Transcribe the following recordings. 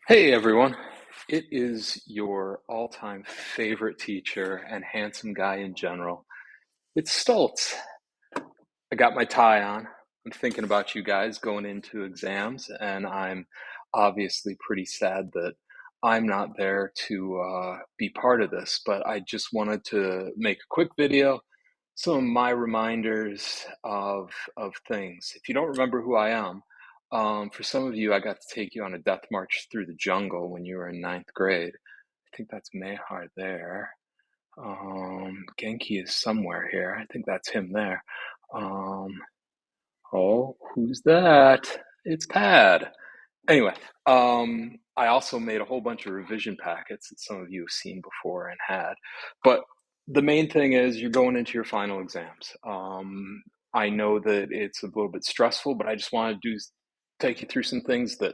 Hey everyone, it is your all-time favorite teacher and handsome guy in general. It's Stoltz. I got my tie on. I'm thinking about you guys going into exams, and I'm obviously pretty sad that I'm not there to be part of this, but I just wanted to make a quick video, some of my reminders of things. If you don't remember who I am, for some of you, I got to take you on a death march through the jungle when you were in ninth grade. I think that's Mehar there. Genki is somewhere here. I think that's him there. Um, oh, who's that? It's Pad. Anyway, I also made a whole bunch of revision packets that some of you have seen before and had. But the main thing is you're going into your final exams. I know that it's a little bit stressful, but I just want to take you through some things that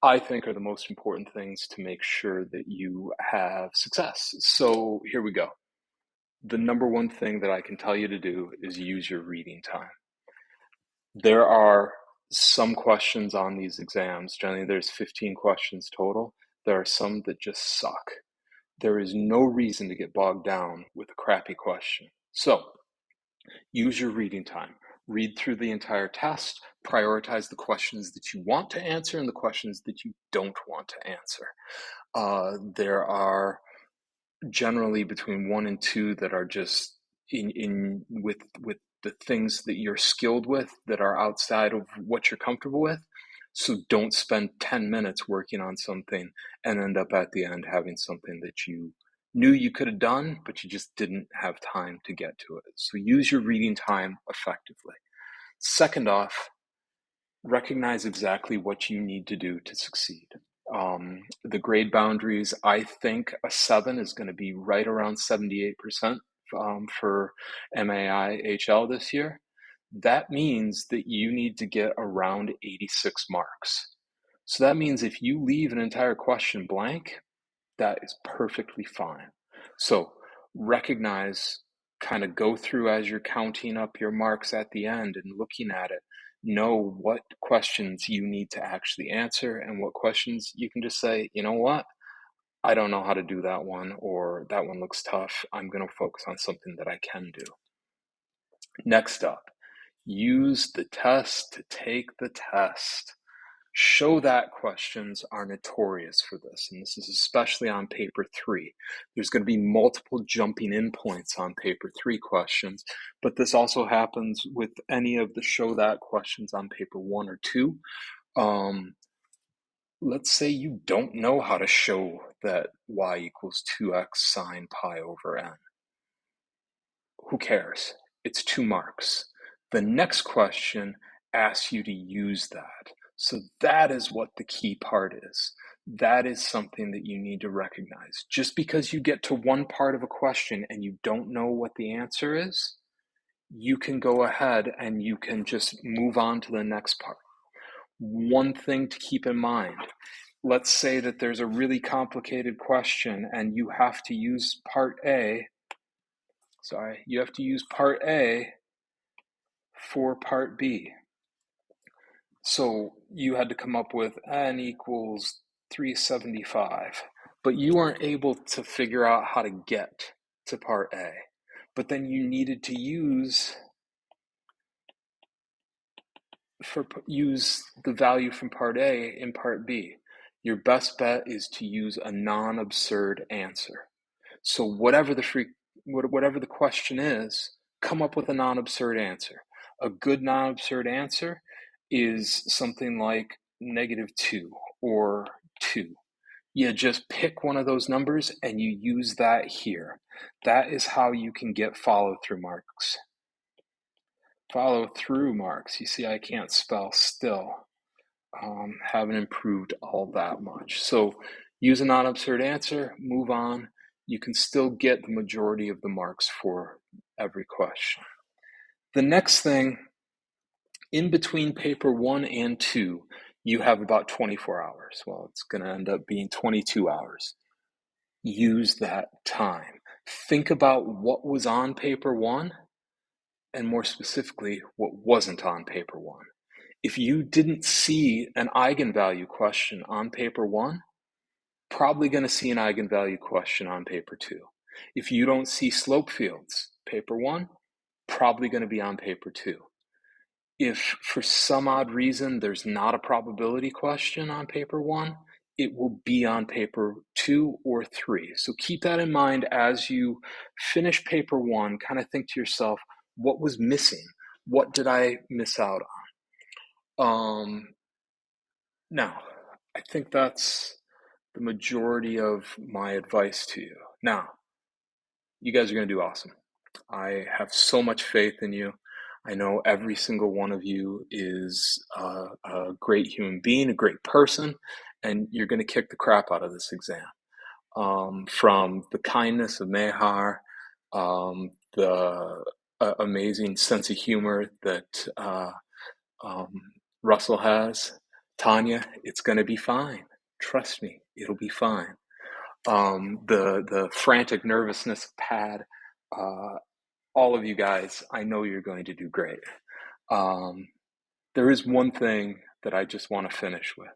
I think are the most important things to make sure that you have success. So here we go. The number one thing that I can tell you to do is use your reading time. There are some questions on these exams. Generally, there's 15 questions total. There are some that just suck. There is no reason to get bogged down with a crappy question. So use your reading time. Read through the entire test, prioritize the questions that you want to answer and the questions that you don't want to answer. There are generally between one and two that are just in with the things that you're skilled with that are outside of what you're comfortable with. So don't spend 10 minutes working on something and end up at the end having something that you knew you could have done, but you just didn't have time to get to it. So use your reading time effectively. Second off, recognize exactly what you need to do to succeed. The grade boundaries, I think a 7 is going to be right around 78% for MAI-HL this year. That means that you need to get around 86 marks. So that means if you leave an entire question blank, that is perfectly fine. So recognize, kind of go through as you're counting up your marks at the end and looking at it. Know what questions you need to actually answer and what questions you can just say, you know what, I don't know how to do that one, or that one looks tough. I'm going to focus on something that I can do. Next up, use the test to take the test. Show that questions are notorious for this, and this is especially on paper 3. There's going to be multiple jumping in points on paper 3 questions, but this also happens with any of the show that questions on paper 1 or 2. Let's say you don't know how to show that y equals 2x sine pi over n. Who cares? It's 2 marks. The next question asks you to use that. So that is what the key part is. That is something that you need to recognize. Just because you get to one part of a question and you don't know what the answer is, you can go ahead and you can just move on to the next part. One thing to keep in mind, let's say that there's a really complicated question and you have to use part A for part B. So you had to come up with n equals 375, but you weren't able to figure out how to get to part A. But then you needed to use the value from part A in part B. Your best bet is to use a non-absurd answer. So whatever the question is, come up with a non-absurd answer. A good non-absurd answer is something like -2 or 2. You just pick one of those numbers and you use that here. That is how you can get follow-through marks. Follow-through marks. You see, I can't spell still. Haven't improved all that much. So use a non-absurd answer, move on. You can still get the majority of the marks for every question. The next thing, in between paper 1 and 2, you have about 24 hours. Well, it's going to end up being 22 hours. Use that time. Think about what was on paper 1, and more specifically, what wasn't on paper 1. If you didn't see an eigenvalue question on paper 1, probably going to see an eigenvalue question on paper 2. If you don't see slope fields, paper 1, probably going to be on paper 2. If for some odd reason there's not a probability question on paper 1, it will be on paper 2 or 3. So keep that in mind as you finish paper 1. Kind of think to yourself, what was missing? What did I miss out on? Now, I think that's the majority of my advice to you. Now, you guys are going to do awesome. I have so much faith in you. I know every single one of you is a great human being, a great person, and you're going to kick the crap out of this exam. From the kindness of Mehar, the amazing sense of humor that um, Russell has, Tanya, it's going to be fine. Trust me, it'll be fine. The frantic nervousness of Pad, all of you guys, I know you're going to do great. There is one thing that I just want to finish with.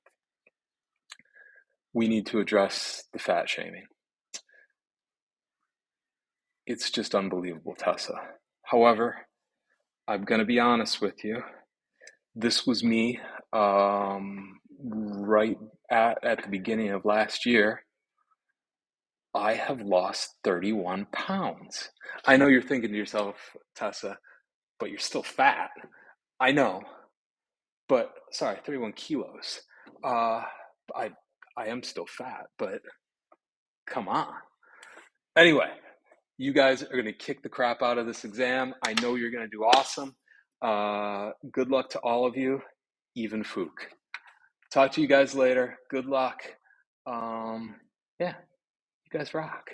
We need to address the fat shaming. It's just unbelievable, Tessa. However, I'm going to be honest with you. This was me right at the beginning of last year. I have lost 31 pounds. I know you're thinking to yourself, Tessa, but you're still fat. I know, but sorry, 31 kilos. Uh, I I am still fat, but come on. Anyway, you guys are going to kick the crap out of this exam. I know you're going to do awesome. Good luck to all of you. Even Fook. Talk to you guys later. Good luck. Yeah, you guys rock.